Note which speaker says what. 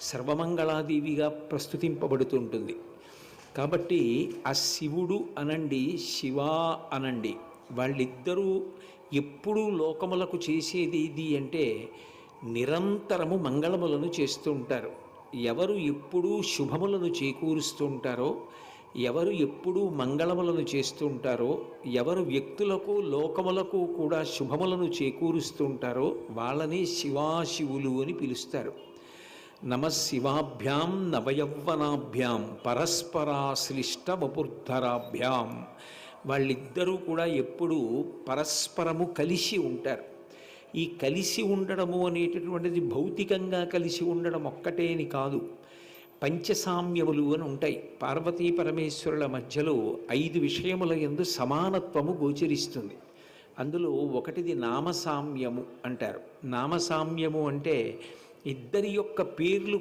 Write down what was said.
Speaker 1: సర్వమంగళాదేవిగా ప్రస్తుతింపబడుతుంటుంది. కాబట్టి ఆ శివుడు అనండి, శివ అనండి, వాళ్ళిద్దరూ ఎప్పుడూ లోకములకు చేసేది ఇది అంటే నిరంతరము మంగళములను చేస్తూ ఉంటారు. ఎవరు ఎప్పుడూ శుభములను చేకూరుస్తూ ఉంటారో, ఎవరు ఎప్పుడూ మంగళములను చేస్తూ ఉంటారో, ఎవరు వ్యక్తులకు లోకములకు కూడా శుభములను చేకూరుస్తూ ఉంటారో వాళ్ళని శివాశివులు అని పిలుస్తారు. నమశివాభ్యాం నవయవ్వనాభ్యాం పరస్పరాశ్లిష్ట వపుర్ధరాభ్యాం. వాళ్ళిద్దరూ కూడా ఎప్పుడూ పరస్పరము కలిసి ఉంటారు. ఈ కలిసి ఉండడము అనేటటువంటిది భౌతికంగా కలిసి ఉండడం ఒక్కటే అని కాదు. పంచసామ్యములు అని ఉంటాయి. పార్వతీ పరమేశ్వరుల మధ్యలో 5 విషయముల యందు సమానత్వము గోచరిస్తుంది. అందులో ఒకటిది నామసామ్యము అంటారు. నామసామ్యము అంటే ఇద్దరి యొక్క పేర్లు